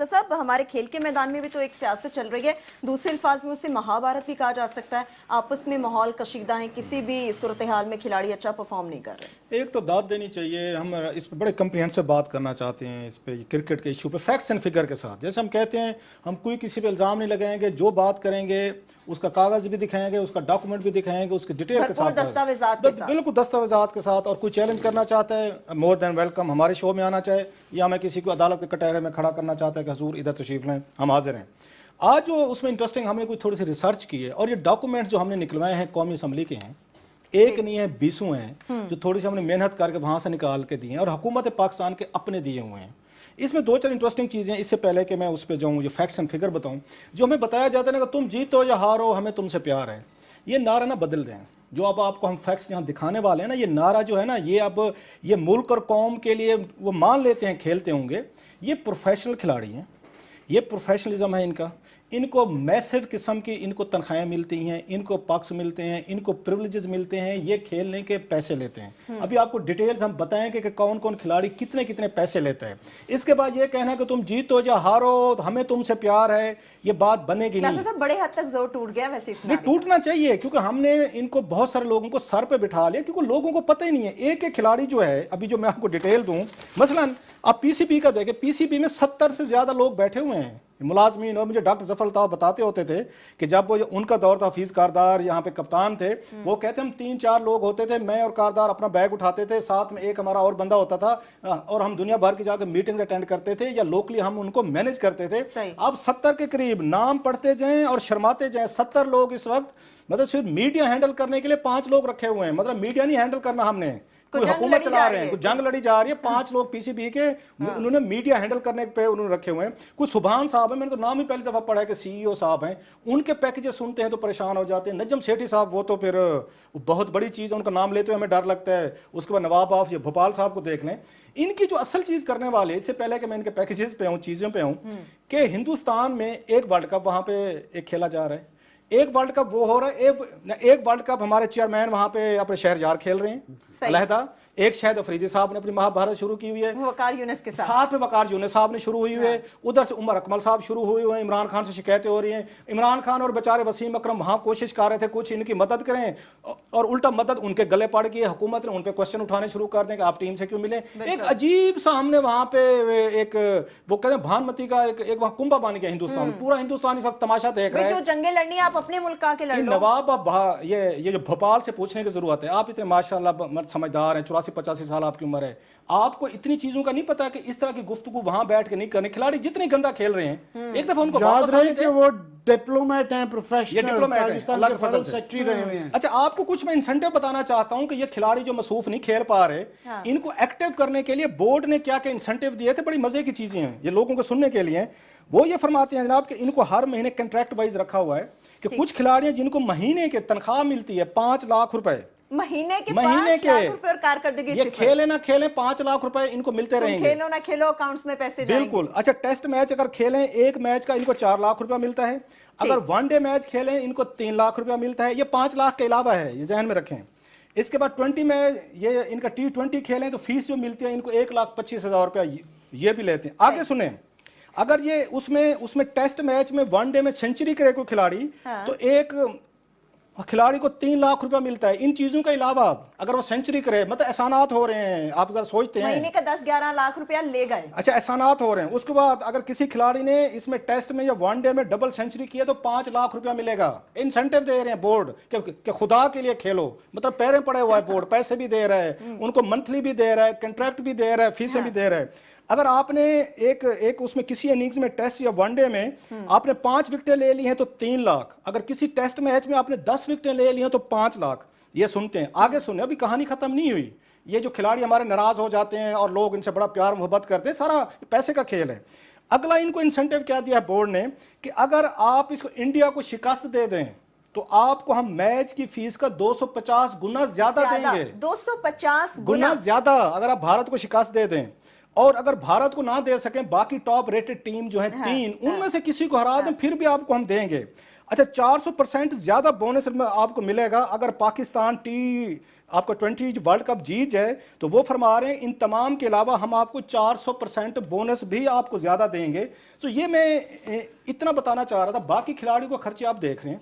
साहब हमारे खेल के मैदान में भी तो एक सियासत चल रही है, दूसरे अल्फाज में उसे महाभारत भी कहा जा सकता है। आपस में माहौल कशीदा है, किसी भी सूरत हाल में खिलाड़ी अच्छा परफॉर्म नहीं कर रहे। एक तो दाद देनी चाहिए, हम इस पर बड़े कम्प्रिहेंसिव बात करना चाहते हैं इस पे, क्रिकेट के इशू पे फैक्ट्स एंड फिगर के साथ। जैसे हम कहते हैं हम कोई किसी पे इल्ज़ाम नहीं लगाएंगे, जो बात करेंगे उसका कागज़ भी दिखाएंगे, उसका डॉक्यूमेंट भी दिखाएंगे, उसके डिटेल के साथ, बिल्कुल दस्तावेज़ात के साथ। और कोई चैलेंज करना चाहता है मोर देन वेलकम, हमारे शो में आना चाहे या हमें किसी को अदालत के कटहरे में खड़ा करना चाहता है कि हजूर इधर तशरीफ़ लें, हम हाजिर हैं। आज जो उसमें इंटरेस्टिंग हमने कोई थोड़ी सी रिसर्च की है और ये डॉक्यूमेंट्स जो हमने निकलवाए हैं कौमी असम्बली के हैं, एक नहीं है 20 हैं जो थोड़ी सी हमने मेहनत करके वहाँ से निकाल के दिए हैं और हुकूमत पाकिस्तान के अपने दिए हुए हैं। इसमें दो चार इंटरेस्टिंग चीज़ें, इससे पहले कि मैं उस पर जाऊँ जो फैक्ट्स एंड फिगर बताऊँ, जो हमें बताया जाता है ना कि तुम जीतो या हारो हमें तुमसे प्यार है, ये नारा ना बदल दें। जो अब आपको हम फैक्ट्स यहाँ दिखाने वाले हैं ना, ये नारा जो है ना, ये अब ये मुल्क और कौम के लिए वो मान लेते हैं खेलते होंगे, ये प्रोफेशनल खिलाड़ी हैं, ये प्रोफेशनलिज्म है इनका, इनको मैसिव किस्म की इनको तनख्वाहें मिलती हैं, इनको पक्ष मिलते हैं, इनको प्रिविलेजेस मिलते हैं, ये खेलने के पैसे लेते हैं। अभी आपको डिटेल्स हम बताएंगे कि कौन कौन खिलाड़ी कितने कितने पैसे लेते हैं। इसके बाद ये कहना कि तुम जीतो या हारो हमें तुमसे प्यार है, ये बात बनेगी नहीं। सब बड़े हद तक जोर टूट गया वैसे नहीं, टूटना चाहिए, क्योंकि हमने इनको बहुत सारे लोगों को सर पे बिठा लिया, क्योंकि लोगों को पता ही नहीं है। एक एक खिलाड़ी जो है, अभी जो मैं आपको डिटेल दूं, मसलन आप पीसीबी का देखें, पीसीबी में 70 से ज्यादा लोग बैठे हुए हैं मुलाजमीन। और मुझे डॉक्टर जफर अल्ताफ बताते होते थे कि जब वो उनका दौर था, हफीज कारदार यहाँ पे कप्तान थे, वो कहते हम 3-4 लोग होते थे, मैं और कारदार अपना बैग उठाते थे, साथ में एक हमारा और बंदा होता था और हम दुनिया भर की जाकर मीटिंग्स अटेंड करते थे या लोकली हम उनको मैनेज करते थे। अब 70 के करीब नाम पढ़ते जाएं और शर्माते जाएं। 70 लोग इस वक्त, मतलब सिर्फ मीडिया हैंडल करने के लिए 5 लोग रखे हुए हैं। मतलब मीडिया नहीं हैंडल करना हमने, कोई हुकूमत चला रहे हैं, कुछ जंग लड़ी जा रही है, 5 लोग पीसीबी के उन्होंने मीडिया हैंडल करने पे उन्होंने रखे हुए हैं। कुछ सुभान साहब हैं, मैंने तो नाम ही पहली दफा पढ़ा है कि सीईओ साहब हैं, उनके पैकेजेस सुनते हैं तो परेशान हो जाते हैं। नजम सेठी साहब, वो तो फिर बहुत बड़ी चीज़ है, उनका नाम लेते हुए हमें डर लगता है। उसके बाद नवाब आफ या भोपाल साहब को देख लें। इनकी जो असल चीज़ करने वाले, इससे पहले कि मैं इनके पैकेजेस पे आऊँ, चीज़ों पे आऊँ, कि हिंदुस्तान में एक वर्ल्ड कप वहाँ पे एक खेला जा रहा है, एक वर्ल्ड कप वो हो रहा है, एक वर्ल्ड कप हमारे चेयरमैन वहाँ पे अपने शहरजार खेल रहे हैं अलहदा, एक शायद अफरीदी साहब ने अपनी महाभारत शुरू की हुई है, वकार यूनुस के साथ में वकार यूनुस साहब ने शुरू हुई हुई है, उधर से उमर अकमल साहब शुरू हुए हुए हैं, इमरान खान से शिकायतें हो रही हैं। इमरान खान और बेचारे वसीम अकरम वहाँ कोशिश कर रहे थे कुछ इनकी मदद करें, और उल्टा मदद उनके गले पड़ गई है। हुकूमत ने उन पे क्वेश्चन उठाने शुरू कर दें कि आप टीम से क्यों मिले। एक अजीब सा हमने वहाँ पे एक वो कहते हैं भानमती का एक वहाँ कुंभा बन गया हिंदुस्तान, पूरा हिंदुस्तान इस वक्त तमाशा देख रहा है। जो जंगे लड़नी आप अपने मुल्क का के लड़ लो। नवाब अब ये जो भोपाल से पूछने की जरूरत है, आप इतने माशाल्लाह समझदार हैं, 84-85 साल आपकी उम्र है, आपको इतनी चीजों का नहीं पता कि इस तरह की गुफ्तगू वहां बैठ के नहीं करनी। खिलाड़ी जितने गंदा खेल रहे हैं, एक दफा उनको याद रहे कि वो डिप्लोमेट हैं, प्रोफेशनल, ये डिप्लोमेट हैं, अल्लाह के फजल से सेक्रेटरी रहे हुए हैं। अच्छा, आपको कुछ मैं इंसेंटिव बताना चाहता हूं कि ये खिलाड़ी जो मसूफ नहीं खेल पा रहे, इनको एक्टिव करने के लिए बोर्ड ने क्या क्या इंसेंटिव दिए थे, बड़ी मजे की चीजें हैं ये लोगों को सुनने के लिए। वो ये फरमाते हैं जनाब कि इनको हर महीने कॉन्ट्रैक्ट वाइज रखा हुआ है कि कुछ खिलाड़ी जिनको महीने के तनख्वाह मिलती है 5 लाख रुपए, महीने के कारकर्दगी, ये खेले ना खेले 5 लाख रुपए इनको मिलते रहेंगे। खेलो ना खेलो अकाउंट्स में पैसे बिल्कुल। अच्छा, टेस्ट मैच अगर खेलें, एक मैच का इनको 4 लाख रुपया मिलता है। अगर वनडे मैच खेलें इनको 3 लाख रुपया मिलता है। ये 5 लाख के अलावा है, ये ध्यान में रखें। इसके बाद 20 में ये इनका T20 खेलें तो फीस जो मिलती है इनको 1,25,000 रुपया ये भी लेते हैं। आगे सुने, अगर ये उसमें टेस्ट मैच में वनडे में सेंचुरी करे कोई खिलाड़ी, तो एक खिलाड़ी को 3 लाख रुपया मिलता है। इन चीजों के अलावा अगर वो सेंचुरी करे, मतलब एहसानात हो रहे हैं, आप जरा सोचते हैं, महीने का 10-11 लाख रुपया ले गए। अच्छा, एहसानात हो रहे हैं। उसके बाद अगर किसी खिलाड़ी ने इसमें टेस्ट में या वनडे में डबल सेंचुरी किया तो 5 लाख रुपया मिलेगा। इंसेंटिव दे रहे हैं बोर्ड कि खुदा के लिए खेलो, मतलब पैरें पड़े हुआ है बोर्ड, पैसे भी दे रहा है उनको, मंथली भी दे रहा है, कॉन्ट्रैक्ट भी दे रहा है, फीसें भी दे रहा है। अगर आपने एक उसमें किसी इनिंग्स में टेस्ट या वनडे में आपने 5 विकेटें ले ली हैं तो 3 लाख, अगर किसी टेस्ट मैच में आपने 10 विकेटें ले ली हैं तो 5 लाख। ये सुनते हैं, आगे सुने, अभी कहानी खत्म नहीं हुई। ये जो खिलाड़ी हमारे नाराज हो जाते हैं और लोग इनसे बड़ा प्यार मोहब्बत करते हैं, सारा पैसे का खेल है। अगला इनको इंसेंटिव क्या दिया बोर्ड ने कि अगर आप इसको इंडिया को शिकस्त दे दें तो आपको हम मैच की फीस का 250 गुना ज्यादा देंगे। 250 गुना ज्यादा अगर आप भारत को शिकस्त दे दें। और अगर भारत को ना दे सकें, बाकी टॉप रेटेड टीम जो है 3, उनमें से किसी को हरा दें, फिर भी आपको हम देंगे। अच्छा, 400% ज्यादा बोनस आपको मिलेगा अगर पाकिस्तान आपका 20 वर्ल्ड कप जीत जाए तो वो फरमा रहे हैं इन तमाम के अलावा हम आपको 400% बोनस भी आपको ज्यादा देंगे। तो ये मैं इतना बताना चाह रहा था। बाकी खिलाड़ियों को खर्चे आप देख रहे हैं,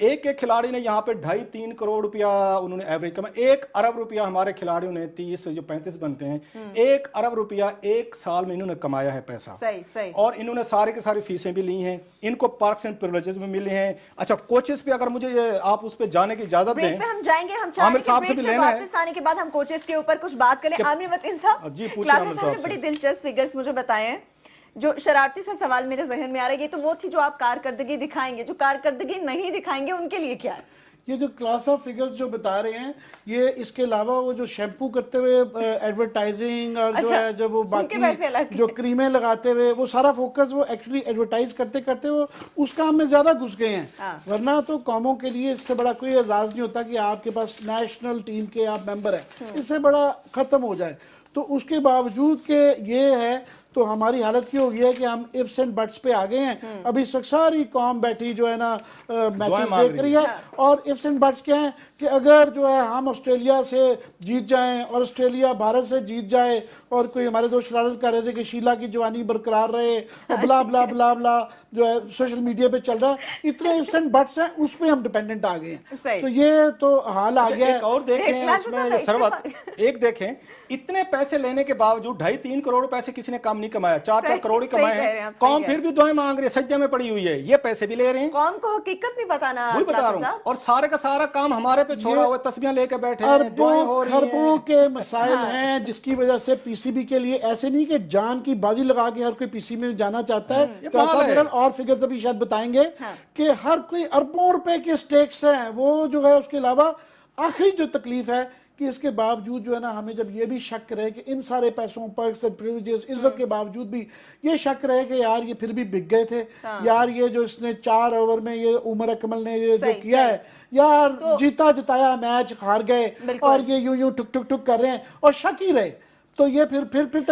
एक एक खिलाड़ी ने यहाँ पे 2.5-3 करोड़ रुपया उन्होंने एवरेज कमाया। 1 अरब रुपया हमारे खिलाड़ियों ने 30 जो 35 बनते हैं 1 अरब रुपया एक साल में इन्होंने कमाया है पैसा। सही। और इन्होंने सारे के सारी फीसें भी ली हैं, इनको पार्क्स एंड प्रिविलेजेस में मिले हैं। अच्छा, कोचेस पे अगर मुझे आप उस पे जाने की इजाजत दें, पे हम जाएंगे, हम आमिर साहब से भी लेना है। वापस आने के बाद हम कोचेस के ऊपर कुछ बात करें। आमिर मतीन साहब, जी पूछिए। क्लासेस साहब ने बड़ी दिलचस्प फिगर्स मुझे बताए हैं। जो शरारती सा सवाल मेरे जहन में आ रहा है, ये तो वो थी जो आप कारकर्दगी दिखाएंगे, जो कारकर्दगी नहीं दिखाएंगे उनके लिए क्या है? ये जो क्लास ऑफ फिगर्स जो बता रहे हैं, ये इसके अलावा वो जो शैम्पू करते हुए एडवर्टाइजिंग और जो है जब वो बाकी जो क्रीमें लगाते हुए वो सारा फोकस वो एक्चुअली एडवर्टाइज करते करते वो उस काम में ज्यादा घुस गए हैं। वरना तो कौमों के लिए इससे बड़ा कोई एजाज नहीं होता कि आपके पास नेशनल टीम के आप मेंबर हैं, इससे बड़ा खत्म हो जाए। तो उसके बावजूद के ये है तो हमारी हालत ये हो गई है कि हम इफ्स एंड बट्स पे आ गए हैं। अभी सारी कौम बैठी जो है ना मैचेस देख रही है, और इफ्स एंड बट्स क्या है कि अगर जो है हम ऑस्ट्रेलिया से जीत जाएं और ऑस्ट्रेलिया भारत से जीत जाए, और कोई हमारे दोस्त शरारत कर रहे थे कि शीला की जवानी बरकरार रहे और ब्ला ब्ला ब्ला ब्ला जो है सोशल मीडिया पे चल रहा है, इतने इफ्स एंड बट्स हैं, उस पे हम डिपेंडेंट आ गए हैं। तो ये तो हाल आ गया है। एक और देखें इसमें सरवत, एक देखें इतने पैसे लेने के बावजूद 2.5-3 करोड़ पैसे किसी ने कम नहीं कमाया, 4-4 करोड़ ही कमाए हैं। कौम फिर भी दुआएं मांग रही है, सज्जा में पड़ी हुई है, ये पैसे भी ले रहे हैं। कौम को हकीकत नहीं बताना, वही बता रहा हूँ। और सारे का सारा काम हमारे पे छोड़ा हुआ, तस्वीरें लेके बैठे हैं, खरबों के मसाइल हैं, जिसकी वजह से पीसीबी के लिए ऐसे नहीं कि जान की बाजी लगा के हर कोई पीसीबी में जाना चाहता है। तो और फिगर्स अभी शायद बताएंगे कि हर कोई अरबों रुपए के स्टेक्स हैं वो जो है। उसके अलावा आखिरी जो तकलीफ है कि इसके बावजूद जो है ना, हमें जब ये भी शक रहे कि इन सारे पैसों पर प्रिविलेजेस इज्जत के बावजूद भी ये शक रहे कि यार ये फिर भी बिक गए थे, यार ये जो इसने 4 ओवर में ये उमर अकमल ने ये जो किया है, यार तो जीता जिताया मैच हार गए, और ये यूं ठुक ठुक ठुक कर रहे हैं और शक ही रहे। तो ये फिर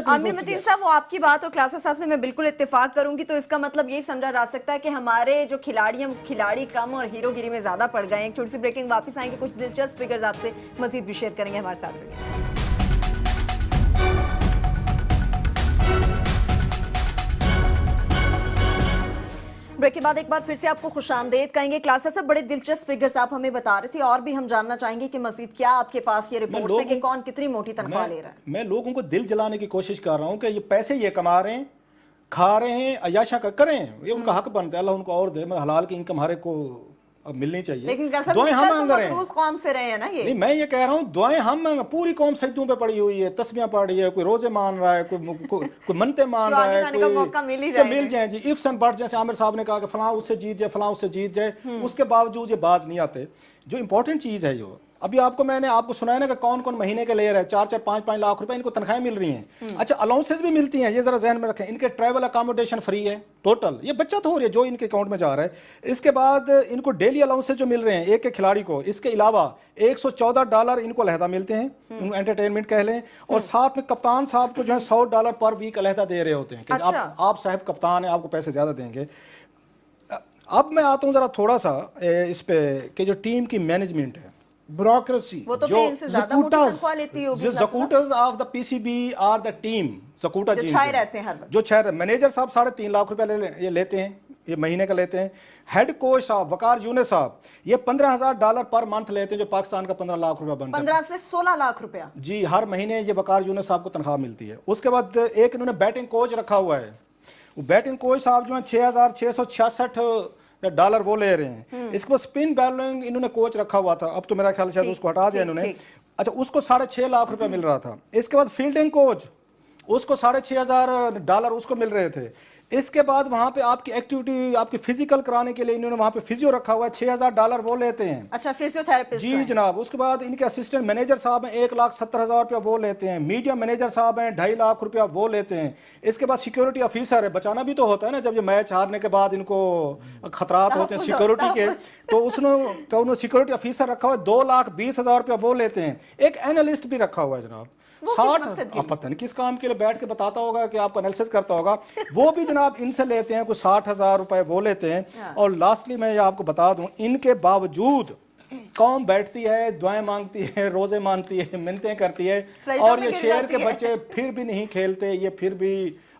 आमिर मतीन साहब, वो आपकी बात और क्लासेस साहब से मैं बिल्कुल इत्तेफाक करूंगी। तो इसका मतलब यही समझा जा सकता है कि हमारे जो खिलाड़ी कम और हीरोगिरी में ज्यादा पड़ गए हैं। एक छोटी सी ब्रेकिंग, वापस आएंगे, कुछ दिलचस्प फिगर्स आपसे मजीद भी शेयर करेंगे, हमारे साथ रहिए। ब्रेक के बाद एक बार फिर से आपको खुशामदीद कहेंगे। क्लासेस से बड़े दिलचस्प फिगर्स आप हमें बता रहे थे, और भी हम जानना चाहेंगे कि मजीद क्या आपके पास ये रिपोर्ट है कि कौन कितनी मोटी तनख्वाह ले रहा है। मैं लोगों को दिल जलाने की कोशिश कर रहा हूँ कि ये पैसे ये कमा रहे हैं, खा रहे हैं, अयाशा करें, ये उनका हक बनता है, अल्लाह उनको और दे। हलाल की इनकम हमारे को अब मिलनी चाहिए। लेकिन दुआएं हम मांग रहे हैं, कौम से रहे हैं ना ये। नहीं, मैं ये कह रहा हूँ दुआएं हम मांग, पूरी कौम सजदों पे पड़ी हुई है, तस्बीहां पढ़ रही है, कोई रोजे मान रहा है, कोई मनते मान रहा है, कोई मिल जाए जी। इफ्स एंड बट्स, जैसे आमिर साहब ने कहा कि फलां उससे जीत जाए, फलां उससे जीत जाए, उसके बावजूद ये बाज नहीं आते। जो इंपॉर्टेंट चीज है, जो अभी मैंने आपको सुनाया ना कि कौन कौन महीने के ले रहा है, 4-4, 5-5 लाख रुपए इनको तनख्वाहें मिल रही हैं। अच्छा, अलाउंसेस भी मिलती हैं, ये जरा जहन में रखें। इनके ट्रैवल अकोमोडेशन फ्री है टोटल, ये बचत हो रही है जो इनके अकाउंट में जा रहा है। इसके बाद इनको डेली अलाउंसेस जो मिल रहे हैं एक खिलाड़ी को, इसके अलावा $114 इनको अलहदा मिलते हैं, इनको एंटरटेनमेंट कह लें। और साथ में कप्तान साहब को जो है $100 पर वीक अलहदा दे रहे होते हैं कि आप साहब कप्तान है, आपको पैसे ज्यादा देंगे। अब मैं आता हूँ जरा थोड़ा सा इस पे कि जो टीम की मैनेजमेंट है, ब्यूरोक्रेसी, वो तो इनसे ज्यादा मोटी तनख्वाह लेती होगी। जो ज़कूटर्स of the PCB are the team, ज़कूटा जी छाए रहते हैं हर वक्त, जो छाए, मैनेजर साहब 3.5 लाख रुपए ये लेते हैं, ये महीने का लेते हैं। हेड कोच साहब वकार यूनिस साहब ये $15,000 पर मंथ लेते हैं, जो पाकिस्तान का 15 लाख रुपया बनता है। 15 से 16 लाख रुपया जी हर महीने ये वकार यूनिस साहब को तनख्वाह मिलती है। उसके बाद एक इन्होंने बैटिंग कोच रखा हुआ है, वो बैटिंग कोच साहब जो है $6,666 वो ले रहे हैं। इसके बाद स्पिन बॉलिंग इन्होंने कोच रखा हुआ था, अब तो मेरा ख्याल शायद उसको हटा दिया इन्होंने। अच्छा, उसको $6.5 लाख रुपया मिल रहा था। इसके बाद फील्डिंग कोच, उसको $6,500 उसको मिल रहे थे। इसके बाद वहां पे आपकी एक्टिविटी, आपकी फिजिकल कराने के लिए इन्होंने वहां पे फिजियो रखा हुआ है, $6,000 वो लेते हैं। अच्छा, फिजियोथेरेपिस्ट जी जनाब। उसके बाद इनके असिस्टेंट मैनेजर साहब हैं, 1,70,000 रुपया वो लेते हैं। मीडिया मैनेजर साहब हैं, $2.5 लाख रुपया वो लेते हैं। इसके बाद सिक्योरिटी ऑफिसर है, बचाना भी तो होता है ना, जब ये मैच हारने के बाद इनको खतरात होते हैं सिक्योरिटी के, तो उन्होंने सिक्योरिटी ऑफिसर रखा हुआ है, $2,20,000 रुपया वो लेते हैं। एक एनालिस्ट भी रखा हुआ है जनाब, 60, पता नहीं किस काम के लिए बैठ के बताता होगा कि आपका एनालिसिस करता होगा, वो भी जनाब इनसे लेते हैं, कुछ 60,000 रुपए वो लेते हैं। और लास्टली मैं ये आपको बता दूं, इनके बावजूद قوم بیٹھتی ہے, دعائیں مانگتی ہے, روزے مانتی ہے, منتیں کرتی ہے, اور یہ شہر کے بچے پھر بھی نہیں کھیلتے. یہ پھر بھی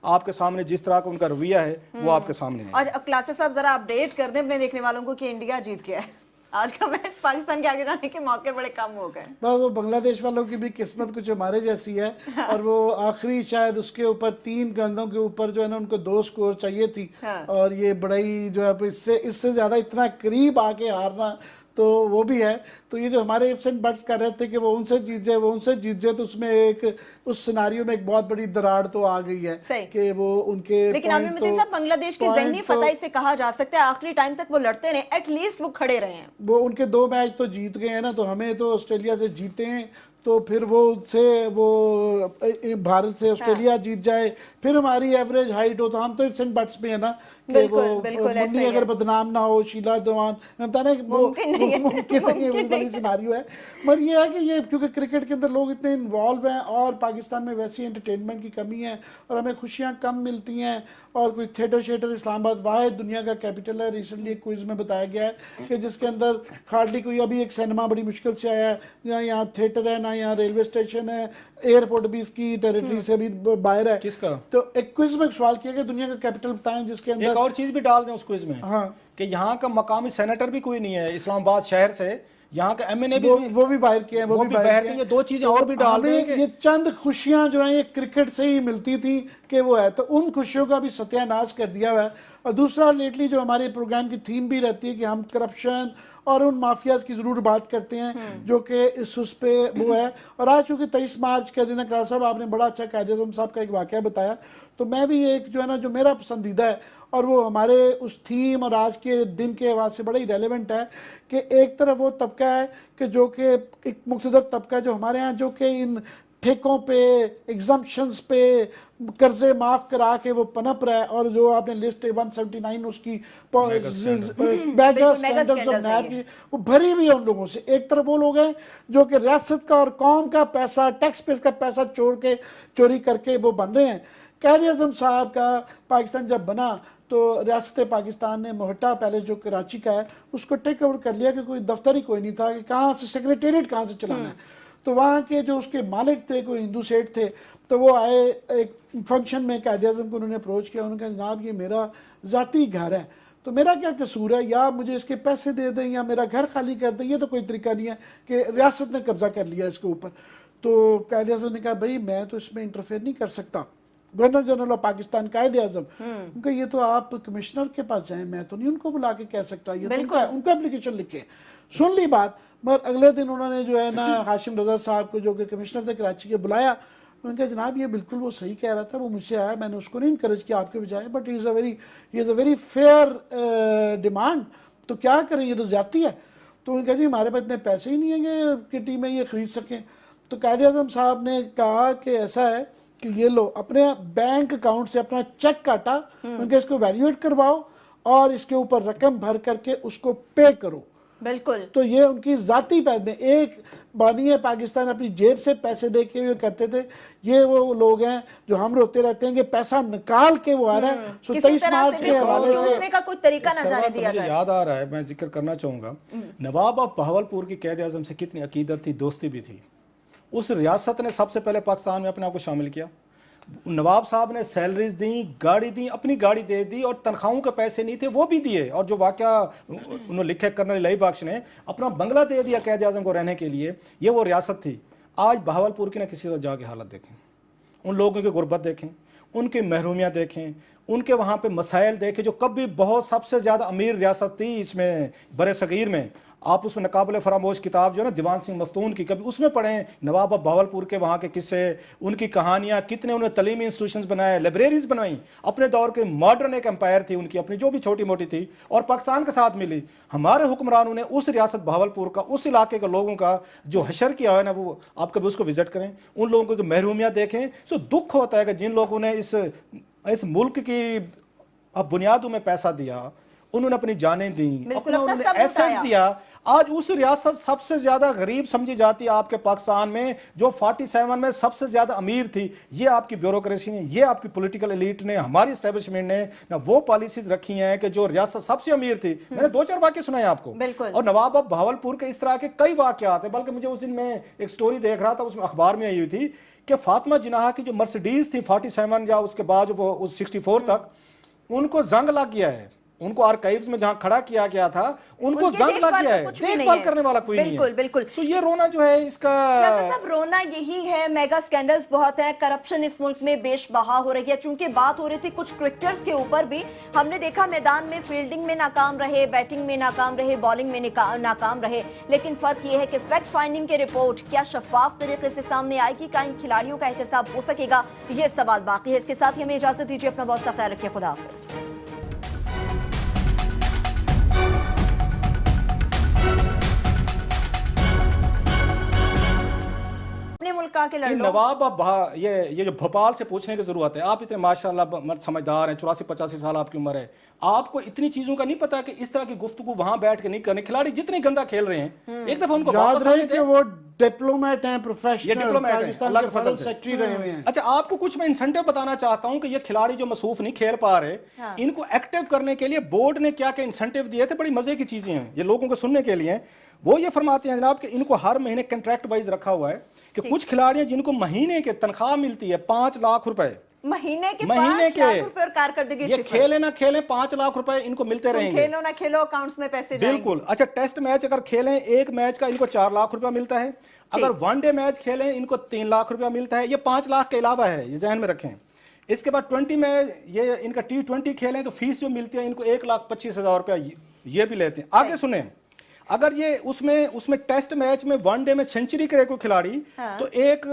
آپ کے سامنے جس طرح کا ان کا رویہ ہے وہ آپ کے سامنے ہے. اور کلاسز صاحب ذرا اپڈیٹ کر دیں اپنے دیکھنے والوں کو کہ انڈیا جیت گیا ہے. آج کا میچ پاکستان کے آگے جانے کے موقع بڑے کم ہو گئے. وہ بنگلہ دیش والوں کی بھی قسمت کچھ ہمارے جیسی ہے, اور وہ آخری شاید اس کے اوپر 3 گیندوں کے اوپر جو ہے نا ان کو 2 سکور چاہیے تھی, اور یہ بڑا ہی جو ہے اس سے زیادہ اتنا قریب آ کے ہارنا تو وہ بھی ہے. تو یہ جو ہمارے ایف بٹس کر رہے تھے کہ وہ ان سے جیت جائے تو اس میں اس سیناریو میں ایک بہت بڑی دراڑ تو آ گئی ہے کہ وہ ان کے. لیکن عامر متین صاحب بنگلہ دیش کی ذہنی فتح سے کہا جا سکتا ہے آخری ٹائم تک وہ لڑتے رہے, ایٹ لیسٹ وہ کھڑے رہے ہیں. وہ ان کے 2 میچ تو جیت گئے ہیں نا, تو ہمیں تو آسٹریلیا سے جیتے ہیں تو پھر وہ بھارت سے آسٹریلیا جیت جائے, پھر ہماری ایوریج ہائٹ ہو, تو ہم تو ایف بٹس میں ہے نا کہ وہ منی اگر بدنام نہ ہو, شیلا دوان ممکن نہیں ہے, وہ بڑی سیناریو ہے. مگر یہ ہے کہ یہ کیونکہ کرکٹ کے اندر لوگ اتنے انوالو ہیں, اور پاکستان میں ویسی انٹرٹینمنٹ کی کمی ہے, اور ہمیں خوشیاں کم ملتی ہیں, اور کوئی تھیٹر شیٹر اسلام آباد واحد دنیا کا کیپٹل ہے. ریسنٹلی ایک کوئز میں بتایا گیا ہے کہ جس کے اندر ہارڈلی کوئی, ابھی ایک سینما بڑی مشکل سے آیا ہے, یہاں تھیٹر ہے, نہ یہاں ریلوے اسٹیشن ہے, ایئرپورٹ بھی اس کی ٹیریٹری سے بھی باہر ہے. کس کا؟ تو ایک کوئز میں سوال کیا کہ دنیا کا کیپٹل بتائیں جس کے اندر. ایک اور چیز بھی ڈال دیں اس کوئز میں, کہ یہاں کا مقامی سینیٹر بھی کوئی نہیں ہے اسلام آباد شہر سے, یہاں کا ایم این اے بھی وہ بھی باہر کیا ہے, وہ بھی باہر کیا. یہ 2 چیزیں اور بھی ڈال دیں کہ یہ چند خوشیاں جو ہیں یہ کرکٹ سے ہی ملتی تھی کہ وہ ہے, تو ان خوشیوں کا بھی ستیہ ناش کر دیا ہوا ہے. اور دوسرا لیٹلی جو ہمارے پروگرام کی تھیم بھی رہتی ہے کہ ہم کرپشن اور ان مافیاز کی ضرور بات کرتے ہیں جو کہ اس پہ وہ ہے. اور آج چونکہ 23 مارچ کا دن ہے, کراس صاحب آپ نے بڑا اچھا قائد اعظم صاحب کا ایک واقعہ بتایا, تو میں بھی ایک جو ہے نا جو میرا پسندیدہ ہے, اور وہ ہمارے اس تھیم اور آج کے دن کے حوالے سے بڑا ہی ریلیونٹ ہے, کہ ایک طرف وہ طبقہ ہے کہ جو کہ ایک مقتدر طبقہ جو ہمارے ہاں جو کہ ان ٹھیکوں پہ, ایگزمپشنز پہ, قرضے معاف کرا کے وہ پنپ رہا ہے, اور جو آپ نے لسٹ 179 اس کی میگا سکینڈلز اور نیب کی وہ بھری ہوئی ہے ان لوگوں سے. ایک طرف وہ لوگ ہیں جو کہ ریاست کا اور قوم کا پیسہ, ٹیکس پیئرز کا پیسہ چوری کر کے وہ بن رہے ہیں. قائد اعظم صاحب کا پاکستان جب بنا تو ریاست پاکستان نے موہٹا پیلس جو کراچی کا ہے اس کو ٹیک اوور کر لیا, کہ کوئی دفتر ہی کوئی نہیں تھا کہ کہاں سے سیکریٹریٹ کہاں سے چلانا ہے. تو وہاں کے جو اس کے مالک تھے, کوئی ہندو سیٹ تھے, تو وہ آئے ایک فنکشن میں, قائد اعظم کو انہوں نے اپروچ کیا, انہوں نے کہا جناب یہ میرا ذاتی گھر ہے, تو میرا کیا قصور ہے, یا مجھے اس کے پیسے دے دیں یا میرا گھر خالی کر دیں, یہ تو کوئی طریقہ نہیں ہے کہ ریاست نے قبضہ کر لیا اس کے اوپر. تو قائد اعظم نے کہا بھائی میں تو اس میں انٹرفیئر نہیں کر سکتا, governor general of Pakistan Quaid Azam, ان کا یہ تو آپ کمشنر کے پاس جائیں, میں تو نہیں ان کو بلا کے کہہ سکتا, یہ تو ان کا اپلیکیشن لکھیں. سن لی بات, مگر اگلے دن انہوں نے جو ہے نا ہاشم رضا صاحب کو جو کہ کمشنر تھے کراچی کے بلایا, انہوں نے کہا جناب یہ بالکل وہ صحیح کہہ رہا تھا, وہ مجھ سے آیا, میں نے اس کو نہیں انکریج کیا آپ کے بجائے, but he is a very fair demand, تو کیا کریں یہ تو زیادتی ہے. تو انہوں نے کہا جی ہمارے پاس اتنے پیسے ہی نہیں ہیں کہ ٹیمیں یہ خرید سکیں. تو قائد اعظم صاحب نے کہا کہ ایسا ہے کہ یہ لو اپنے بینک اکاؤنٹ سے اپنا چیک کاٹا, ان کے اس کو ویلیویٹ کرواؤ اور اس کے اوپر رقم بھر کر کے اس کو پے کرو. بالکل. تو یہ ان کی ذاتی پیسے میں, ایک بانی ہے پاکستان اپنی جیب سے پیسے دے کے وہ کرتے تھے, یہ وہ لوگ ہیں جو ہم روتے رہتے ہیں کہ پیسہ نکال کے وہ آ رہا ہے. سو 23 مارچ کے حوالے سے کا کوئی طریقہ نہ جانے دیا جائے. یاد آ رہا ہے, میں ذکر کرنا چاہوں گا, نواب آف بہاولپور کی قائد اعظم سے کتنی عقیدت تھی, دوستی بھی تھی. اس ریاست نے سب سے پہلے پاکستان میں اپنے آپ کو شامل کیا. نواب صاحب نے سیلریز دیں, گاڑی دیں, اپنی گاڑی دے دی, اور تنخواہوں کے پیسے نہیں تھے وہ بھی دیے. اور جو واقعہ انہوں لکھے کرنل لئی بخش نے اپنا بنگلہ دے دیا قائد اعظم کو رہنے کے لیے, یہ وہ ریاست تھی. آج بہاولپور کی نہ کسی طرح جا کے حالت دیکھیں, ان لوگوں کی غربت دیکھیں, ان کی محرومیاں دیکھیں, ان کے وہاں پہ مسائل دیکھیں, جو کبھی بہت سب سے زیادہ امیر ریاست تھی اس میں بر صغیر میں. آپ اس میں ناقابل فراموش کتاب جو ہے نا دیوان سنگھ مفتون کی, کبھی اس میں پڑھیں نواب آف بہاولپور کے وہاں کے قصے, ان کی کہانیاں, کتنے انہوں نے تعلیمی انسٹیٹیوشنز بنائے, لائبریریز بنائیں. اپنے دور کے ماڈرن ایک امپائر تھی ان کی اپنی, جو بھی چھوٹی موٹی تھی, اور پاکستان کے ساتھ ملی. ہمارے حکمرانوں نے اس ریاست بہاولپور کا, اس علاقے کے لوگوں کا جو حشر کیا ہے نا, وہ آپ کبھی اس کو وزٹ کریں, ان لوگوں کی محرومیاں دیکھیں. سو دکھ ہوتا ہے کہ جن لوگوں نے اس ملک کی بنیادوں میں پیسہ دیا, انہوں نے اپنی جانیں دیں، بالکل انہوں نے اپنا سب ایسٹس بتایا۔ دیا۔ آج اس ریاست سب سے زیادہ غریب سمجھی جاتی ہے آپ کے پاکستان میں، جو 47 میں سب سے زیادہ امیر تھی۔ یہ آپ کی بیوروکریسی نے، یہ آپ کی پولیٹیکل ایلیٹ نے، ہماری اسٹیبلشمنٹ نے نہ وہ پالیسیز رکھی ہیں کہ جو ریاست سب سے امیر تھی۔ میں نے 2-4 واقعے سنائے آپ کو، بالکل۔ اور نواب اب بہاولپور کے اس طرح کے کئی واقعات ہیں۔ بلکہ مجھے اس دن میں ایک سٹوری دیکھ رہا تھا، اس میں اخبار میں آئی ہوئی تھی کہ فاطمہ جناح کی جو مرسیڈیز تھی 47 یا اس کے بعد وہ 64 تک، ان کو زنگ لگ گیا ہے۔ ان کو آرکائیوز میں جہاں کھڑا کیا گیا تھا ان کو زنگ لگ گیا ہے، دیکھ بھال کرنے والا کوئی نہیں ہے۔ بالکل بالکل۔ سو یہ رونا جو ہے اس کا سب رونا یہی ہے، میگا سکینڈلز بہت ہیں، کرپشن اس ملک میں بیش بہا ہو رہی ہے۔ چونکہ بات ہو رہی تھی کچھ کرکٹرز کے اوپر بھی، ہم نے دیکھا میدان میں فیلڈنگ میں ناکام رہے، بیٹنگ میں ناکام رہے، بالنگ میں ناکام رہے، لیکن فرق یہ ہے کہ فیکٹ فائنڈنگ کے رپورٹ کیا شفاف طریقے سے سامنے آئے گی، کیا ان کھلاڑیوں کا احتساب ہو سکے گا، یہ سوال باقی ہے۔ اس کے ساتھ ہی ہمیں اجازت دیجیے، اپنا بہت سا خیال رکھیے، خدا حافظ۔ نواب اب یہ جو بھوپال سے پوچھنے کی ضرورت ہے، آپ اتنے ماشاءاللہ مرد سمجھدار ہیں، 84-85 سال آپ کی عمر ہے، آپ کو اتنی چیزوں کا نہیں پتا کہ اس طرح کی گفتگو وہاں بیٹھ کے نہیں کرنی؟ کھلاڑی جتنے گندا کھیل رہے ہیں ایک دفعہ ان کو یاد رہے کہ وہ ڈپلومیٹ ہیں، پروفیشنل، پاکستان کے فضل سیکٹری رہے ہوئے ہیں۔ اچھا، آپ کو کچھ میں انسینٹیو بتانا چاہتا ہوں کہ یہ کھلاڑی جو مصروف نہیں کھیل پا رہے، ان کو ایکٹیو کرنے کے لیے بورڈ نے کیا کہ انسینٹیو دیے تھے، بڑی مزے کی چیزیں ہیں یہ لوگوں کو سننے کے لیے۔ وہ یہ فرماتے ہیں جناب کہ ان کو ہر مہینے کنٹریکٹ وائز رکھا ہوا ہے کہ کچھ کھلاڑی ہیں جن کو مہینے کے تنخواہ ملتی ہے 5 لاکھ روپے، مہینے کے 5 لاکھ روپے، اور کارکردگی یہ کھیلے نہ کھیلیں 5 لاکھ روپے ان کو ملتے رہیں گے، کھیلو نہ کھیلو اکاؤنٹس میں پیسے جائیں گے۔ بالکل۔ اچھا، ٹیسٹ میچ اگر کھیلیں ایک میچ کا ان کو 4 لاکھ روپے ملتا ہے، اگر ون ڈے میچ کھیلیں ان کو 3 لاکھ روپے ملتا ہے۔ یہ 5 لاکھ کے علاوہ ہے، یہ ذہن میں رکھیں۔ اس کے بعد 20 میں یہ ان کا T20 کھیلیں تو فیس جو ملتی ہے ان کو 1,25,000 روپے یہ بھی لیتے ہیں۔ آگے سنیں، اگر یہ اس میں ٹیسٹ میچ میں ون ڈے میں سینچری کرے کوئی کھلاڑی تو ایک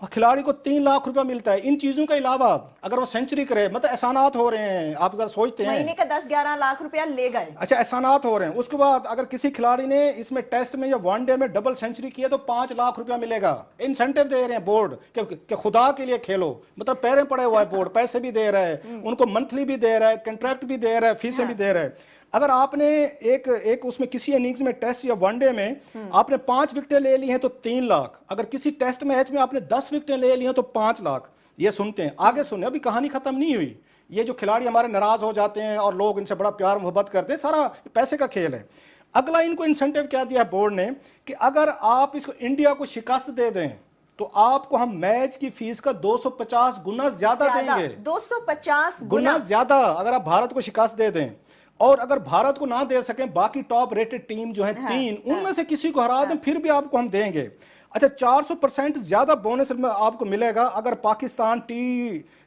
کھلاڑی کو 3 لاکھ روپے ملتا ہے۔ ان چیزوں کے علاوہ اگر وہ سینچری کرے، مطلب احسانات ہو رہے ہیں، آپ ذرا سوچتے ہیں، مہینے کا 10-11 لاکھ روپیہ لے گئے۔ اچھا، احسانات ہو رہے ہیں۔ اس کے بعد اگر کسی کھلاڑی نے اس میں ٹیسٹ میں یا ون ڈے میں ڈبل سینچری کیا تو 5 لاکھ روپیہ ملے گا۔ انسینٹیو دے رہے ہیں بورڈ کہ خدا کے لیے کھیلو، مطلب پیریں پڑے ہوا ہے بورڈ، پیسے بھی دے رہا ہے ان کو، منتھلی بھی دے رہا ہے، کنٹریکٹ بھی دے رہا ہے، فیسیں بھی دے رہا ہے۔ اگر آپ نے ایک اس میں کسی اننگز میں ٹیسٹ یا ون ڈے میں آپ نے 5 وکٹیں لے لی ہیں تو 3 لاکھ، اگر کسی ٹیسٹ میچ میں آپ نے 10 وکٹیں لے لی ہیں تو 5 لاکھ۔ یہ سنتے ہیں، آگے سنیں، ابھی کہانی ختم نہیں ہوئی۔ یہ جو کھلاڑی ہمارے ناراض ہو جاتے ہیں اور لوگ ان سے بڑا پیار محبت کرتے ہیں، سارا پیسے کا کھیل ہے۔ اگلا ان کو انسینٹیو کیا دیا بورڈ نے کہ اگر آپ اس کو انڈیا کو شکست دے دیں تو آپ کو ہم میچ کی فیس کا 250 گنا زیادہ دیں گے۔ 250 گنا زیادہ اگر آپ بھارت کو شکست دے دیں، اور اگر بھارت کو نہ دے سکیں باقی ٹاپ ریٹڈ ٹیم جو ہے 3 ان میں سے کسی کو ہرا دیں پھر بھی آپ کو ہم دیں گے۔ اچھا، 400% زیادہ بونس آپ کو ملے گا اگر پاکستان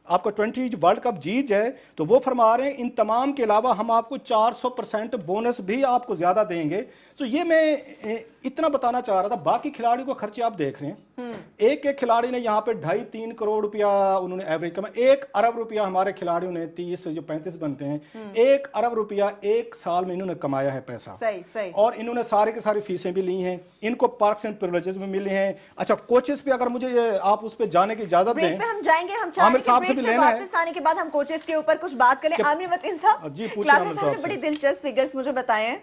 آپ کو 20 ورلڈ کپ جیت جائے تو وہ فرما رہے ہیں ان تمام کے علاوہ ہم آپ کو 400% بونس بھی آپ کو زیادہ دیں گے۔ تو یہ میں اتنا بتانا چاہ رہا تھا۔ باقی کھلاڑیوں کو خرچے آپ دیکھ رہے ہیں، ایک کھلاڑی نے یہاں پہ 2.5-3 کروڑ روپیہ انہوں نے ایوریج کمایا، 1 ارب روپیہ ہمارے کھلاڑیوں نے 30 جو 35 بنتے ہیں 1 ارب روپیہ ایک سال میں انہوں نے کمایا ہے پیسہ، صحیح، اور انہوں نے سارے کے ساری فیسیں بھی لی ہیں، ان کو پارکس اینڈ پریولیجز میں ملے ہیں۔ اچھا، کوچز پہ اگر مجھے آپ اس پہ جانے کی اجازت دیں، ہم جائیں گے، ہم عامر صاحب سے بھی لینا ہے، واپس آنے کے بعد ہم کوچز کے اوپر کچھ بات کریں۔ عامر وطین صاحب، جی پوچھیں عامر صاحب سے۔ بڑی دلچسپ فگرز مجھے بتائے ہیں،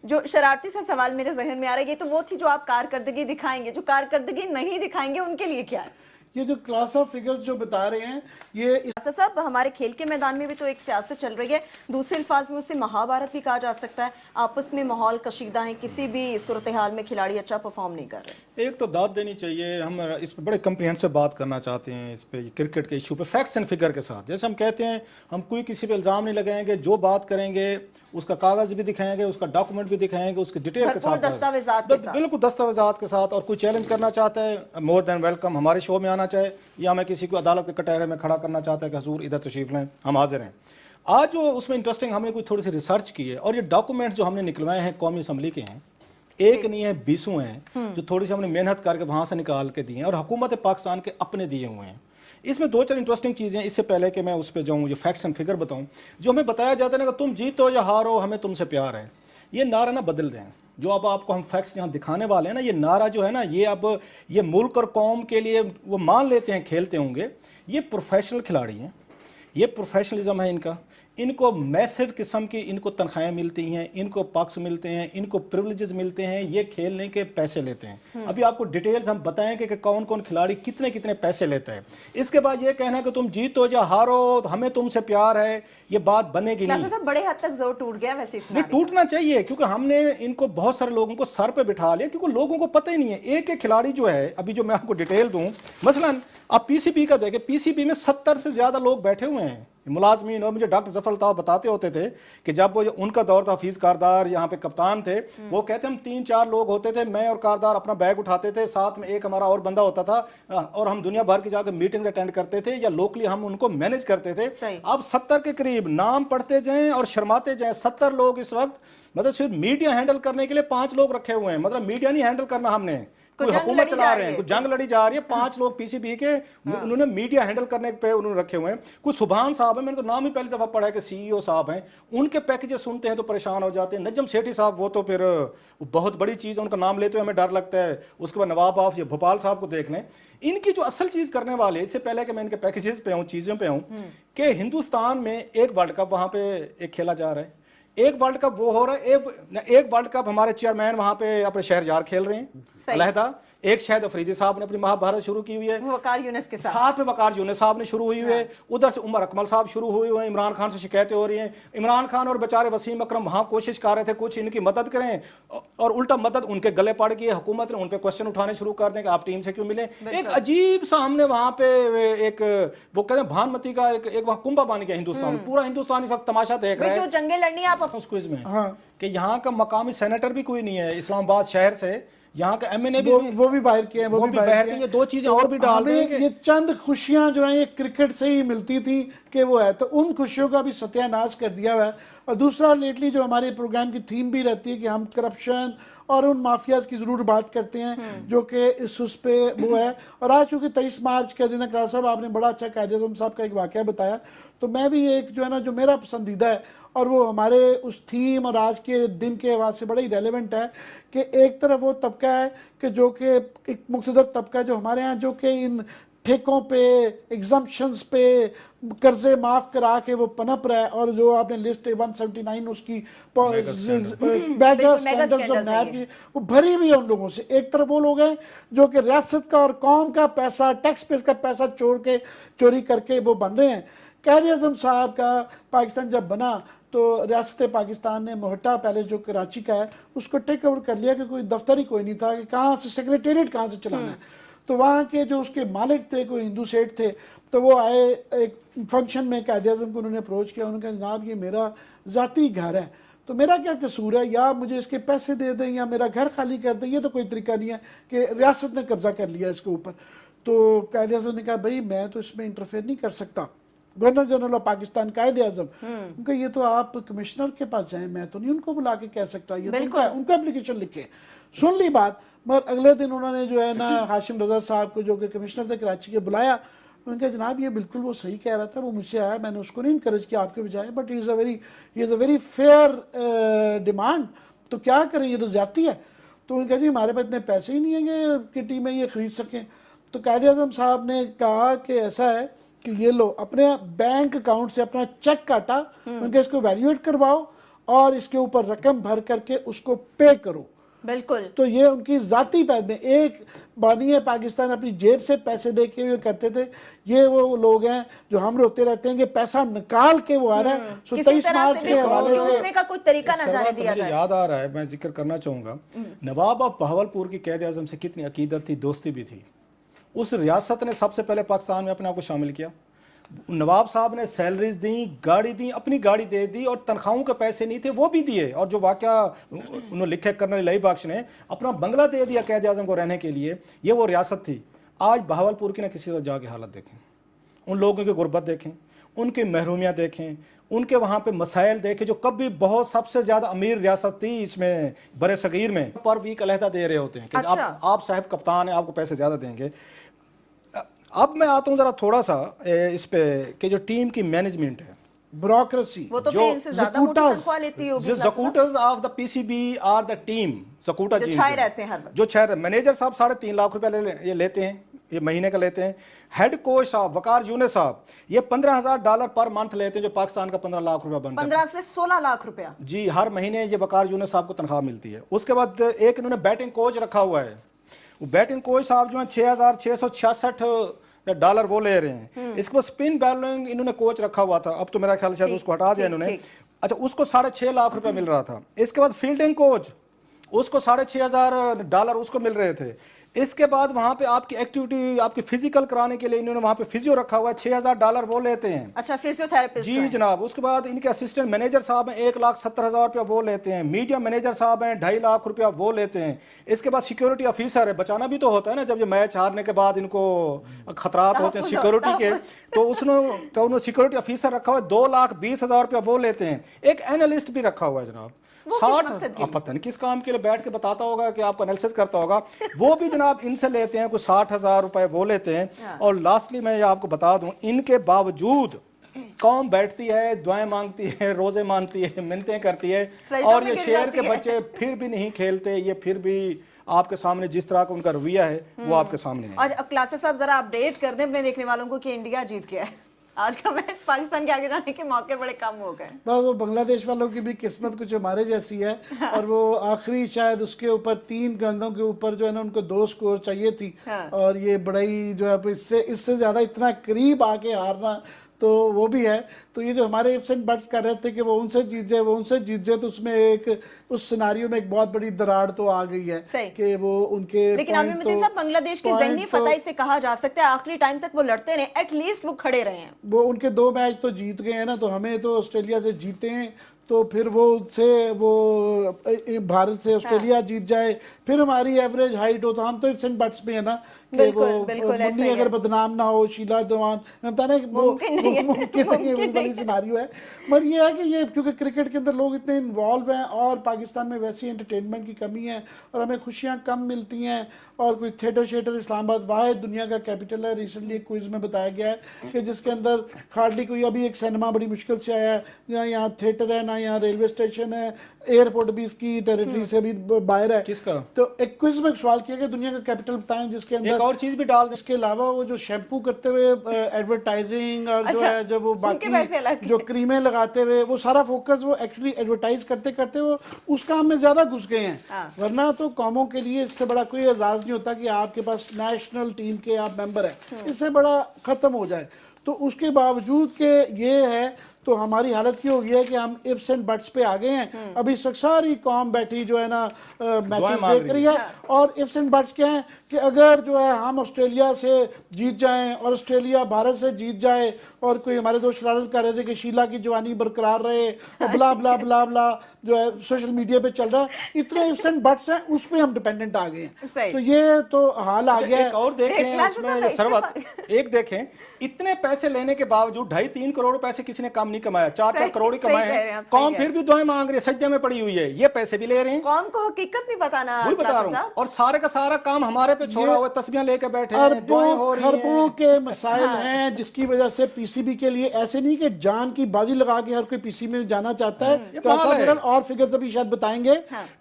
جو شرارتی سا سوال میرے ذہن میں آ رہا ہے، یہ تو وہ تھی جو آپ کارکردگی دکھائیں گے، جو کارکردگی نہیں دکھائیں گے ان کے لیے کیا ہے؟ یہ جو کلاس آف فگرز جو بتا رہے ہیں، یہ صاحب ہمارے کھیل کے میدان میں بھی تو ایک سیاست چل رہی ہے، دوسرے الفاظ میں اسے مہابھارت بھی کہا جا سکتا ہے، آپس میں ماحول کشیدہ ہیں، کسی بھی صورتحال میں کھلاڑی اچھا پرفارم نہیں کر رہے۔ ایک تو داد دینی چاہیے، ہم اس پہ بڑے کمپریہنسو بات کرنا چاہتے ہیں، اس پہ کرکٹ کے ایشو پہ فیکٹس اینڈ فگر کے ساتھ۔ جیسے ہم کہتے ہیں ہم کوئی کسی پہ الزام نہیں لگائیں گے، جو بات کریں گے اس کا کاغذ بھی دکھائیں گے، اس کا ڈاکومنٹ بھی دکھائیں گے، اس کے ڈیٹیل کے ساتھ، بالکل دستاویزات کے ساتھ۔ اور کوئی چیلنج کرنا چاہتا ہے مور دین ویلکم، ہمارے شو میں آنا چاہے یا ہمیں کسی کو عدالت کے کٹہرے میں کھڑا کرنا چاہتا ہے کہ حضور ادھر تشریف لیں، ہم حاضر ہیں۔ آج جو اس میں انٹرسٹنگ ہم نے کوئی تھوڑی سی ریسرچ کی ہے، اور یہ ڈاکومنٹس جو ہم نے نکلوائے ہیں قومی اسمبلی کے ہیں، ایک نہیں ہے 20 ہیں، جو تھوڑی سی ہم نے محنت کر کے وہاں سے نکال کے دیے ہیں، اور حکومت پاکستان کے اپنے دیے ہوئے ہیں۔ اس میں 2-4 انٹرسٹنگ چیزیں ہیں۔ اس سے پہلے کہ میں اس پہ جاؤں، جو فیکٹس اینڈ فگر بتاؤں، جو ہمیں بتایا جاتا ہے کہ تم جیتو یا ہارو ہمیں تم سے پیار ہے، یہ نعرہ نہ بدل دیں۔ جو اب آپ کو ہم فیکٹس یہاں دکھانے والے ہیں نا، یہ نعرہ جو ہے نا، یہ اب یہ ملک اور قوم کے لیے وہ مان لیتے ہیں کھیلتے ہوں گے، یہ پروفیشنل کھلاڑی ہیں، یہ پروفیشنلزم ہے ان کا، ان کو میسو قسم کی ان کو تنخواہیں ملتی ہیں, ان کو پاکس ملتے ہیں, ان کو پریولیجز ملتے ہیں, یہ کھیلنے کے پیسے لیتے ہیں. ابھی آپ کو ڈیٹیلز ہم بتائیں کہ کون کون کھلاڑی کتنے کتنے پیسے لیتا ہے. اس کے بعد یہ کہنا کہ تم جیتو یا ہارو ہمیں تم سے پیار ہے, یہ بات بنے گی نہیں. صاحب بڑے حد تک زور ٹوٹ گیا ویسے اس میں. نہیں ٹوٹنا چاہیے, کیونکہ ہم نے ان کو بہت سارے لوگوں کو سر پہ بٹھا لیا, کیونکہ لوگوں کو پتہ ہی نہیں ہے. ایک ایک کھلاڑی جو ہے, ابھی جو میں آپ کو ڈیٹیل دوں, مثلا آپ پی سی بی کا دیکھیں, پی سی بی میں 70 سے زیادہ لوگ بیٹھے ہوئے ہیں ملازمین. اور مجھے ڈاکٹر ظفر الطاف بتاتے ہوتے تھے کہ جب وہ ان کا دور تھا, حفیظ کاردار یہاں پہ کپتان تھے, وہ کہتے ہم 3-4 لوگ ہوتے تھے, میں اور کاردار اپنا بیگ اٹھاتے تھے, ساتھ میں ایک ہمارا اور بندہ ہوتا تھا, اور ہم دنیا بھر کی جا کے میٹنگز اٹینڈ کرتے تھے یا لوکلی ہم ان کو مینیج کرتے تھے. اب 70 کے قریب نام پڑھتے جائیں اور شرماتے جائیں. 70 لوگ اس وقت, مطلب صرف میڈیا ہینڈل کرنے کے لیے 5 لوگ رکھے ہوئے ہیں. مطلب میڈیا نہیں ہینڈل کرنا ہم نے, کوئی حکومت چلا رہے ہیں, کوئی جنگ لڑی جا رہی ہے. 5 لوگ پی سی بی کے انہوں نے میڈیا ہینڈل کرنے پہ انہوں نے رکھے ہوئے ہیں. کوئی سبحان صاحب ہیں, میں نے تو نام ہی پہلی دفعہ پڑھا ہے کہ سی ای او صاحب ہیں, ان کے پیکیجز سنتے ہیں تو پریشان ہو جاتے ہیں. نجم سیٹھی صاحب, وہ تو پھر بہت بڑی چیز ہے, ان کا نام لیتے ہوئے ہمیں ڈر لگتا ہے. اس کے بعد نواب آف یا بھوپال صاحب کو دیکھ لیں. ان کی جو اصل چیز کرنے والے, اس سے پہلے کہ میں ان کے پیکیجز پہ ہوں, چیزوں پہ ہوں, کہ ہندوستان میں ایک ورلڈ کپ وہاں پہ ایک کھیلا جا رہا ہے, ایک ورلڈ کپ وہ ہو رہا ہے, ایک ورلڈ کپ ہمارے چیئرمین وہاں پہ اپنے شہر جار کھیل رہے ہیں علیحدہ. ایک شاید افریدی صاحب نے اپنی مہابھارت شروع کی ہوئی ہے, وقار یونس کے ساتھ میں وقار یونس صاحب نے شروع ہوئی ہوئی ہے. ادھر سے عمر اکمل صاحب شروع ہوئے ہوئے ہیں. عمران خان سے شکایتیں ہو رہی ہیں. عمران خان اور بیچارے وسیم اکرم وہاں کوشش کر رہے تھے کچھ ان کی مدد کریں, اور الٹا مدد ان کے گلے پڑ گئی. حکومت نے ان پہ کوشچن اٹھانے شروع کر دیں کہ آپ ٹیم سے کیوں ملیں. ایک عجیب سا ہم نے وہاں پہ ایک وہ کہتے ہیں بھانمتی کا ایک وہاں کنبہ بن گیا ہندوستان. پورا ہندوستان اس وقت تماشا دیکھ رہا ہے جو جنگیں لڑنی آپ اس کوئز میں, کہ یہاں کا مقامی سینیٹر بھی کوئی نہیں ہے اسلام آباد شہر سے, یہاں کا ایم این اے بھی وہ بھی باہر کیے ہیں, وہ بھی باہر کیے. یہ 2 چیزیں اور بھی ڈال دیں کہ یہ چند خوشیاں جو ہیں یہ کرکٹ سے ہی ملتی تھی کہ وہ ہے, تو ان خوشیوں کا بھی ستیہ ناش کر دیا ہوا ہے. اور دوسرا لیٹلی جو ہمارے پروگرام کی تھیم بھی رہتی ہے کہ ہم کرپشن اور ان مافیاز کی ضرور بات کرتے ہیں جو کہ اس پہ وہ ہے. اور آج چونکہ 23 مارچ کا دن ہے, قرار صاحب آپ نے بڑا اچھا قائد اعظم صاحب کا ایک واقعہ بتایا, تو میں بھی ایک جو ہے نا جو میرا پسندیدہ ہے اور وہ ہمارے اس تھیم اور آج کے دن کے حوالے سے بڑا ہی ریلیونٹ ہے, کہ ایک طرف وہ طبقہ ہے کہ جو کہ ایک مقتدر طبقہ جو ہمارے ہاں جو کہ ان ٹھیکوں پہ ایگزمپشنز پہ قرضے معاف کرا کے وہ پنپ رہا ہے. اور جو آپ نے لسٹ 179 اس کی میگا سکینڈلز اور نیب کی, وہ بھری ہوئی ہے ان لوگوں سے. ایک طرف وہ لوگ ہیں جو کہ ریاست کا اور قوم کا پیسہ, ٹیکس پیئرز کا پیسہ چوری کر کے وہ بن رہے ہیں. قائد اعظم صاحب کا پاکستان جب بنا تو ریاست پاکستان نے موہٹا پیلس جو کراچی کا ہے اس کو ٹیک اوور کر لیا, کہ کوئی دفتر ہی کوئی نہیں تھا کہ کہاں سے سیکریٹریٹ کہاں سے چلانا ہے. تو وہاں کے جو اس کے مالک تھے, کوئی ہندو سیٹ تھے, تو وہ آئے ایک فنکشن میں, قائد اعظم کو انہوں نے اپروچ کیا, انہوں نے کہا جناب یہ میرا ذاتی گھر ہے, تو میرا کیا قصور ہے, یا مجھے اس کے پیسے دے دیں یا میرا گھر خالی کر دیں, یہ تو کوئی طریقہ نہیں ہے کہ ریاست نے قبضہ کر لیا اس کے اوپر. تو قائد اعظم نے کہا بھائی میں تو اس میں انٹرفیئر نہیں کر سکتا, governor general of Pakistan Quaid Azam, ان کا یہ تو آپ کمشنر کے پاس جائیں, میں تو نہیں ان کو بلا کے کہہ سکتا, یہ تو ان کا اپلیکیشن لکھے. سن لی بات, مگر اگلے دن انہوں نے جو ہے نا ہاشم رضا صاحب کو جو کہ کمشنر تھے کراچی کے, بلایا. انہوں نے کہا جناب یہ بالکل وہ صحیح کہہ رہا تھا, وہ مجھ سے آیا, میں نے اس کو نہیں انکریج کیا آپ کے بجائے, but he is a very fair demand, تو کیا کریں یہ تو زیادتی ہے. تو انہوں نے کہا جی ہمارے پاس اتنے پیسے ہی نہیں ہیں کہ ٹیمیں یہ خرید سکیں. تو قائد اعظم صاحب نے کہا کہ ایسا ہے کہ یہ لو اپنے بینک اکاؤنٹ سے اپنا چیک کاٹا, ان کے اس کو ویلیویٹ کرواؤ اور اس کے اوپر رقم بھر کر کے اس کو پے کرو. بالکل. تو یہ ان کی ذاتی پیسے میں, ایک بانی ہے پاکستان اپنی جیب سے پیسے دے کے وہ کرتے تھے, یہ وہ لوگ ہیں جو ہم روتے رہتے ہیں کہ پیسہ نکال کے وہ آ رہا ہے. 23 مارچ کے حوالے سے کا کوئی طریقہ نہ جانے دیا جائے. یاد آ رہا ہے, میں ذکر کرنا چاہوں گا, نواب آف بہاولپور کی قائد اعظم سے کتنی عقیدت تھی, دوستی بھی تھی. اس ریاست نے سب سے پہلے پاکستان میں اپنے آپ کو شامل کیا. نواب صاحب نے سیلریز دیں, گاڑی دیں, اپنی گاڑی دے دی, اور تنخواہوں کے پیسے نہیں تھے وہ بھی دیے. اور جو واقعہ انہوں لکھے کرنل لئی بخش نے اپنا بنگلہ دے دیا قائد اعظم کو رہنے کے لیے, یہ وہ ریاست تھی. آج بہاولپور کی نہ کسی طرح جا کے حالت دیکھیں, ان لوگوں کی غربت دیکھیں, ان کی محرومیاں دیکھیں, ان کے وہاں پہ مسائل دیکھیں, جو کبھی بہت سب سے زیادہ امیر ریاست تھی اس میں بر صغیر میں, پر ویک علیحدہ دے رہے ہوتے ہیں کہ آپ صاحب کپتان ہیں, آپ کو پیسے زیادہ دیں گے. اب میں آتا ہوں ذرا تھوڑا سا اس پہ کہ جو ٹیم کی مینجمنٹ ہے, بیوروکریسی, وہ تو پھر ان سے زیادہ موٹی تنخواہ لیتی ہوگی. جو زکوٹرز of the P C B are the team, زکوٹا جو چھائے رہتے ہیں ہر وقت, جو چھائے, مینیجر صاحب 3.5 لاکھ روپے یہ لیتے ہیں ये महीने का लेते हैं। हेड कोच साहब वकार यूनिस साहब ये $15,000 पर मंथ लेते हैं, जो पाकिस्तान का 15 लाख रुपया बनता है। 15 से 16 लाख रुपया जी हर महीने ये वकार यूनिस साहब को तनख्वाह मिलती है। उसके बाद एक इन्होंने बैटिंग कोच रखा हुआ है, वो बैटिंग कोच साहब जो है $6,666 वो ले रहे हैं। इसके बाद स्पिन बॉलिंग इन्होंने कोच रखा हुआ था, अब तो मेरा ख्याल शायद उसको हटा दिया इन्होंने। अच्छा उसको $6.5 लाख रुपया मिल रहा था। इसके बाद फील्डिंग कोच उसको $6,500 उसको मिल रहे थे। इसके बाद वहां पे आपकी एक्टिविटी आपकी फिजिकल कराने के लिए इन्होंने वहां पे फिजियो रखा हुआ है, $6,000 वो लेते हैं। अच्छा फिजियोथेरेपिस्ट जी जनाब। उसके बाद इनके असिस्टेंट मैनेजर साहब हैं, $1,70,000 वो लेते हैं। मीडिया मैनेजर साहब हैं, $2.5 लाख रुपया वो लेते हैं। इसके बाद सिक्योरिटी ऑफिसर है, बचाना भी तो होता है ना, जब ये मैच हारने के बाद इनको खतरात होते हैं सिक्योरिटी के, तो उन्होंने सिक्योरिटी ऑफिसर रखा हुआ है, $2,20,000 वो लेते हैं। एक एनालिस्ट भी रखा हुआ है जनाब, 60 आप पता नहीं किस काम के लिए बैठ के बताता होगा कि आपको एनालिसिस करता होगा, वो भी जनाब इनसे लेते हैं, कुछ $60,000 वो लेते हैं। और लास्टली मैं ये आपको बता दूं, इनके बावजूद कौम बैठती है, दुआएं मांगती है, रोजे मानती है, मिन्नतें करती है, और ये शहर के बच्चे फिर भी नहीं खेलते। ये फिर भी आपके सामने जिस तरह का उनका रवैया है वो आपके सामने है। और क्लासेस साहब जरा अपडेट कर दें अपने देखने वालों को कि इंडिया जीत गया है। आज का मैच पाकिस्तान के आगे जाने के मौके बड़े कम हो गए। वो बांग्लादेश वालों की भी किस्मत कुछ हमारे जैसी है। और वो आखिरी शायद उसके ऊपर 3 गेंदों के ऊपर जो है ना उनको 2 स्कोर चाहिए थी। और ये बड़ा ही जो है इससे ज्यादा इतना करीब आके हारना तो वो भी है। तो ये जो हमारे इफ्स एंड बट्स कर रहे थे कि वो उनसे जीत जाए तो उसमें एक उस सिनारियो में एक बहुत बड़ी दरार तो आ गई है कि वो उनके। लेकिन आमिर मतीन साहब बांग्लादेश की ज़हनी फतह से कहा जा सकता है आखिरी टाइम तक वो लड़ते रहे, एटलीस्ट वो खड़े रहे हैं। वो उनके 2 मैच तो जीत गए हैं ना, तो हमें तो ऑस्ट्रेलिया से जीते हैं, तो फिर वो भारत से ऑस्ट्रेलिया जीत जाए, फिर हमारी एवरेज हाइट हो, तो हम तो इफ्स एंड बट्स में है ना कि वो मुन्नी अगर बदनाम ना हो, शीला जवान बता रहे वो मुमकिन नहीं है, वो वाली सिनारियो है। मगर ये है कि ये क्योंकि क्रिकेट के अंदर लोग इतने इन्वॉल्व हैं और पाकिस्तान में वैसी एंटरटेनमेंट की कमी है और हमें खुशियाँ कम मिलती हैं, और कोई थिएटर शेटर इस्लामाबाद वाहिद दुनिया का कैपिटल है। रिसेंटली एक क्विज में बताया गया है कि जिसके अंदर हार्डली कोई, अभी एक सिनेमा बड़ी मुश्किल से आया है, ना यहाँ थिएटर है ना यहाँ रेलवे स्टेशन है, एयरपोर्ट भी इसकी टेरिटरी से भी बाहर है। किसका? तो एक क्विज में सवाल किया कि दुनिया का कैपिटल बताएं जिसके अंदर एक और चीज भी डाल दें। इसके अलावा वो जो शैम्पू करते हुए एडवर्टाइजिंग और जो है जब वो बाकी जो क्रीमें लगाते हुए वो सारा फोकस वो एक्चुअली एडवर्टाइज करते करते वो उस काम में ज्यादा घुस गए हैं। वरना तो कौमों के लिए इससे बड़ा कोई एजाज नहीं होता कि आपके पास नेशनल टीम के आप मेंबर हैं, इससे बड़ा खत्म हो जाए। तो उसके बावजूद के ये है तो हमारी हालत ये हो गई है कि हम इफ्स एंड बट्स पे आ गए हैं। अभी सारी कौम बैठी जो है ना मैचेस देख रही है, और इफ्स एंड बट्स क्या है कि अगर जो है हम ऑस्ट्रेलिया से जीत जाएं और ऑस्ट्रेलिया भारत से जीत जाए, और कोई हमारे दोस्त शरारत कर रहे थे कि शीला की जवानी बरकरार रहे और ब्ला ब्ला ब्ला ब्ला जो है सोशल मीडिया पे चल रहा है, इतने इफ्स एंड बट्स हैं, उस पर हम डिपेंडेंट आ गए हैं। तो ये तो हाल आ गया है। और देखें इसमें सरवत एक देखें, इतने पैसे लेने के बावजूद 2.5-3 करोड़ पैसे किसी ने कम नहीं कमाया, 4-4 करोड़ ही कमाए हैं। कौम फिर भी दुआएं मांग रही है, सज्जा में पड़ी हुई है, ये पैसे भी ले रहे हैं। कौम को हकीकत नहीं बताना, वही बता रहा हूँ। और सारे का सारा काम हमारे पे छोड़ा हुआ, तस्वीरें लेके बैठे हैं, खरबों के मसाइल हैं, जिसकी वजह से पीसीबी के लिए ऐसे नहीं कि जान की बाजी लगा के हर कोई पीसी में जाना चाहता है। तो और फिगर्स अभी शायद बताएंगे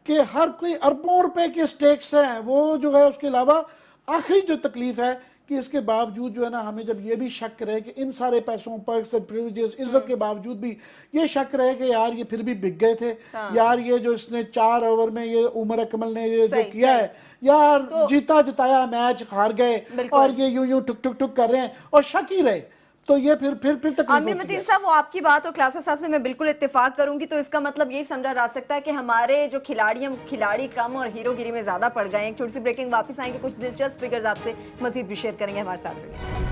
कि हर कोई अरबों रुपए के स्टेक्स हैं वो जो है। उसके अलावा आखिरी जो तकलीफ है कि इसके बावजूद जो है ना हमें जब ये भी शक रहे कि इन सारे पैसों पर प्रिविलेजेस इज्जत के बावजूद भी ये शक रहे कि यार ये फिर भी बिक गए थे, यार ये जो इसने 4 ओवर में ये उमर अकमल ने ये जो किया है, यार तो जीता जिताया मैच हार गए और ये यूं टुक टुक टुक कर रहे हैं और शक ही रहे, तो ये फिर आमिर मतीन साहब, वो आपकी बात और क्लासेस साहब से मैं बिल्कुल इत्तेफाक करूंगी। तो इसका मतलब यही समझा जा सकता है कि हमारे जो खिलाड़ी कम और हीरोगिरी में ज्यादा पड़ गए हैं। एक छोटी सी ब्रेकिंग, वापस आएंगे, कुछ दिलचस्प फिगर्स आपसे मजीद भी शेयर करेंगे, हमारे साथ रहिए।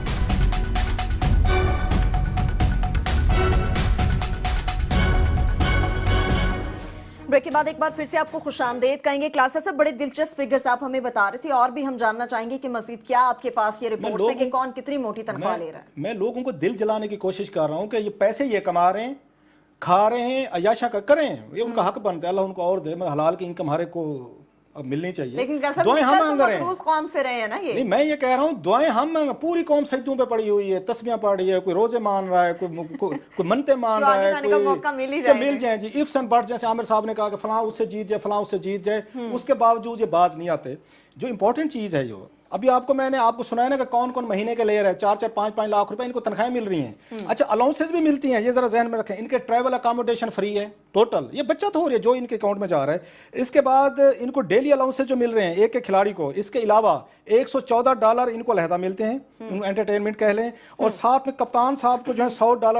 ब्रेक के बाद एक बार फिर से आपको खुशामदीद कहेंगे। क्लासेस से बड़े दिलचस्प फिगर्स आप हमें बता रहे थे, और भी हम जानना चाहेंगे कि मजीद क्या आपके पास ये रिपोर्ट है कि कौन कितनी मोटी तनख्वाह ले रहा है। मैं लोगों को दिल जलाने की कोशिश कर रहा हूँ कि ये पैसे ये कमा रहे हैं, खा रहे हैं, अयाशा करें, ये उनका हक बनता है, अल्लाह उनको और दे, मतलब हलाल की इनकम हमारे को अब मिलनी चाहिए। लेकिन दुआएं हम मांग रहे हैं, कौम से रहे हैं ना ये। नहीं, मैं ये कह रहा हूँ दुआएं हम मांग, पूरी कौम सजदों पे पड़ी हुई है, तस्बीहां पढ़ रही है, कोई रोजे मान रहा है, कोई मनते मान रहा है, कोई मिल जाए जी। इफ्स एंड बट्स, जैसे आमिर साहब ने कहा कि फलां उससे जीत जाए, फलां उससे जीत जाए, उसके बावजूद ये बाज नहीं आते। जो इंपॉर्टेंट चीज़ है जो अभी आपको मैंने आपको सुनाया ना कि कौन कौन महीने के ले रहे हैं 4-4 5-5 लाख रुपए इनको तनख्वाहें मिल रही हैं। अच्छा अलाउंसेस भी मिलती हैं, ये जरा जहन में रखें। इनके ट्रैवल अकोमोडेशन फ्री है टोटल, ये बचत हो रही है जो इनके अकाउंट में जा रहा है। इसके बाद इनको डेली अलाउंसेस जो मिल रहे हैं एक खिलाड़ी को, इसके अलावा $114 इनको अलहदा मिलते हैं, एंटरटेनमेंट कह लें, और साथ में कप्तान साहब को जो है $100